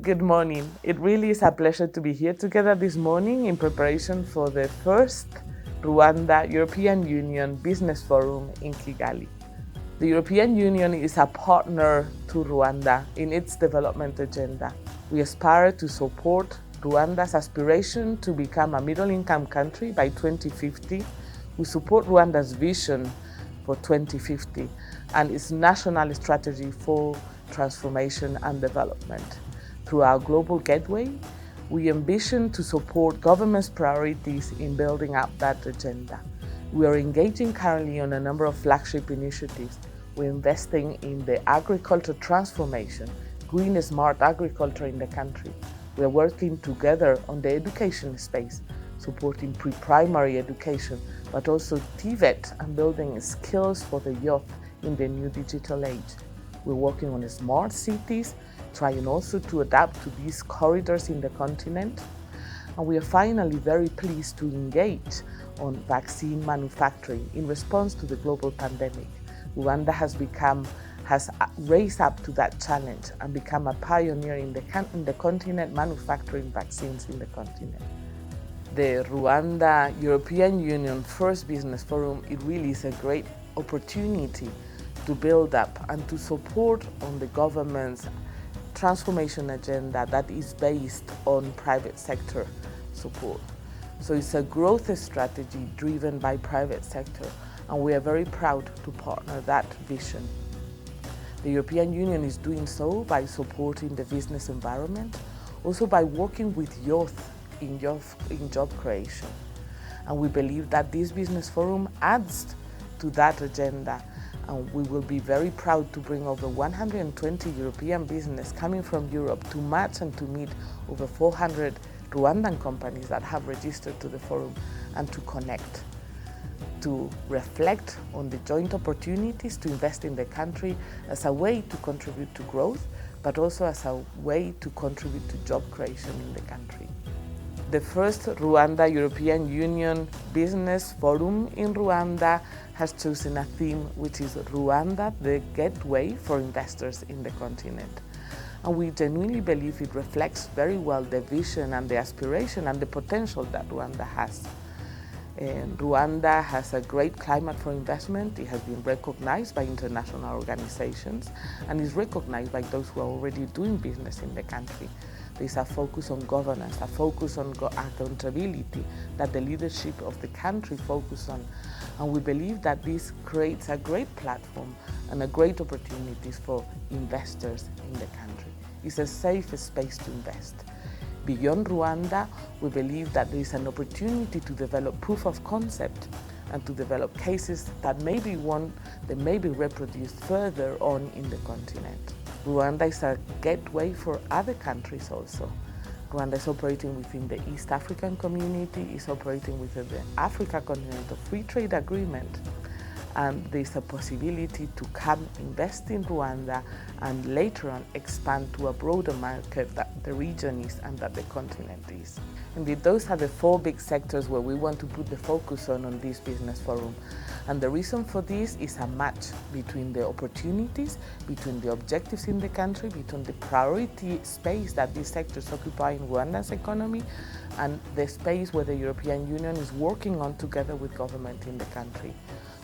Good morning. It really is a pleasure to be here together this morning in preparation for the first Rwanda European Union Business Forum in Kigali. The European Union is a partner to Rwanda in its development agenda. We aspire to support Rwanda's aspiration to become a middle-income country by 2050. We support Rwanda's vision for 2050 and its national strategy for transformation and development. Through our Global Gateway, we ambition to support government's priorities in building up that agenda. We are engaging currently on a number of flagship initiatives. We're investing in the agriculture transformation, green smart agriculture in the country. We are working together on the education space, supporting pre-primary education, but also TVET and building skills for the youth in the new digital age. We're working on smart cities, trying also to adapt to these corridors in the continent. And we are finally very pleased to engage on vaccine manufacturing in response to the global pandemic. Rwanda has raised up to that challenge and become a pioneer in the continent manufacturing vaccines in the continent. The Rwanda European Union First Business Forum, it really is a great opportunity to build up and to support on the government's transformation agenda that is based on private sector support. So it's a growth strategy driven by private sector, and we are very proud to partner that vision. The European Union is doing so by supporting the business environment, also by working with youth in job creation. And we believe that this business forum adds to that agenda, and we will be very proud to bring over 120 European business coming from Europe to match and to meet over 400 Rwandan companies that have registered to the forum and to connect, to reflect on the joint opportunities to invest in the country as a way to contribute to growth, but also as a way to contribute to job creation in the country. The first Rwanda European Union Business Forum in Rwanda has chosen a theme which is Rwanda, the gateway for investors in the continent. And we genuinely believe it reflects very well the vision and the aspiration and the potential that Rwanda has. Rwanda has a great climate for investment. It has been recognized by international organizations and is recognized by those who are already doing business in the country. There's a focus on governance, a focus on accountability that the leadership of the country focus on. And we believe that this creates a great platform and a great opportunities for investors in the country. It's a safe space to invest. Beyond Rwanda, we believe that there is an opportunity to develop proof of concept and to develop cases that may be reproduced further on in the continent. Rwanda is a gateway for other countries also. Rwanda is operating within the East African community, is operating within the Africa Continental Free Trade Agreement, and there's a possibility to come invest in Rwanda and later on expand to a broader market that the region is and that the continent is. Indeed, those are the four big sectors where we want to put the focus on this business forum. And the reason for this is a match between the opportunities, between the objectives in the country, between the priority space that these sectors occupy in Rwanda's economy, and the space where the European Union is working on together with government in the country.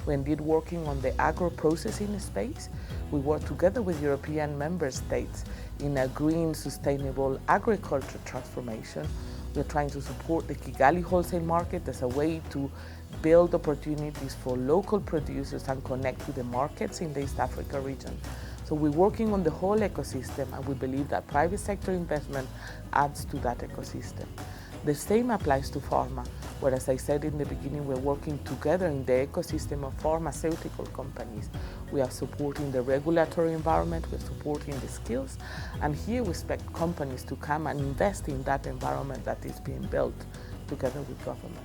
We're indeed working on the agro-processing space. We work together with European member states in a green, sustainable agriculture transformation. We're trying to support the Kigali wholesale market as a way to build opportunities for local producers and connect with the markets in the East Africa region. So we're working on the whole ecosystem, and we believe that private sector investment adds to that ecosystem. The same applies to pharma, where, as I said in the beginning, we're working together in the ecosystem of pharmaceutical companies. We are supporting the regulatory environment, we're supporting the skills, and here we expect companies to come and invest in that environment that is being built together with government.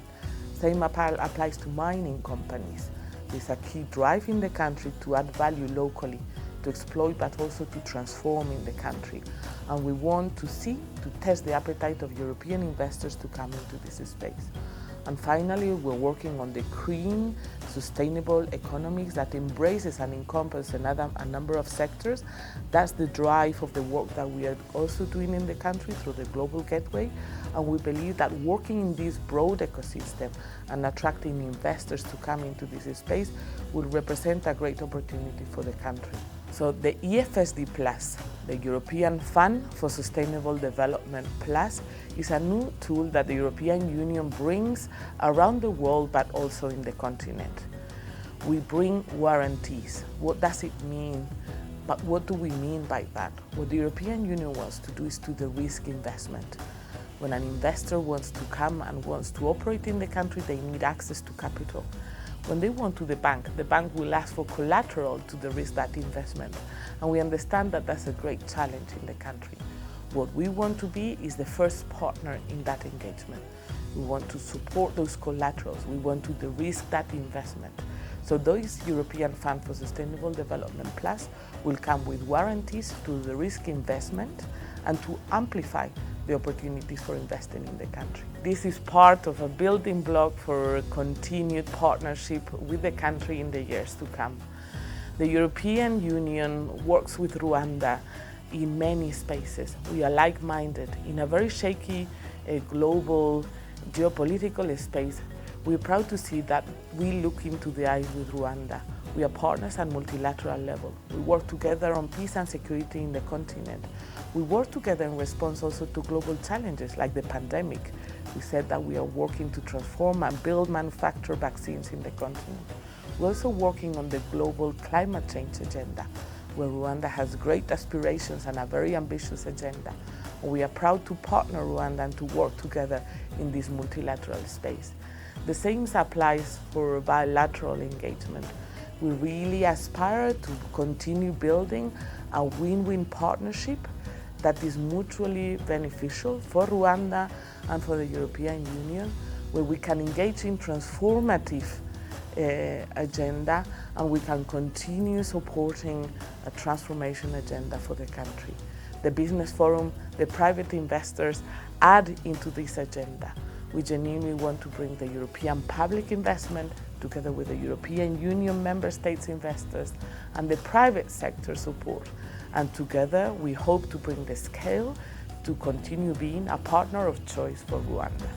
Same applies to mining companies. There's a key drive in the country to add value locally, to exploit, but also to transform in the country. And we want to test the appetite of European investors to come into this space. And finally, we're working on the green, sustainable economics that embraces and encompasses a number of sectors. That's the drive of the work that we are also doing in the country through the Global Gateway. And we believe that working in this broad ecosystem and attracting investors to come into this space will represent a great opportunity for the country. So the EFSD Plus, the European Fund for Sustainable Development Plus, is a new tool that the European Union brings around the world, but also in the continent. We bring warranties. What does it mean? But what do we mean by that? What the European Union wants to do is to de-risk investment. When an investor wants to come and wants to operate in the country, they need access to capital. When they want to the bank will ask for collateral to de-risk that investment. And we understand that that's a great challenge in the country. What we want to be is the first partner in that engagement. We want to support those collaterals. We want to de-risk that investment. So those European Fund for Sustainable Development Plus will come with warranties to de-risk investment and to amplify the opportunities for investing in the country. This is part of a building block for continued partnership with the country in the years to come. The European Union works with Rwanda in many spaces. We are like-minded. In a very shaky global geopolitical space, we're proud to see that we look into the eyes with Rwanda. We are partners at multilateral level. We work together on peace and security in the continent. We work together in response also to global challenges like the pandemic. We said that we are working to transform and build manufacture vaccines in the continent. We're also working on the global climate change agenda, where Rwanda has great aspirations and a very ambitious agenda. We are proud to partner Rwanda and to work together in this multilateral space. The same applies for bilateral engagement. We really aspire to continue building a win-win partnership that is mutually beneficial for Rwanda and for the European Union, where we can engage in transformative agenda and we can continue supporting a transformation agenda for the country. The Business Forum, the private investors add into this agenda. We genuinely want to bring the European public investment together with the European Union member states investors and the private sector support. And together we hope to bring the scale to continue being a partner of choice for Rwanda.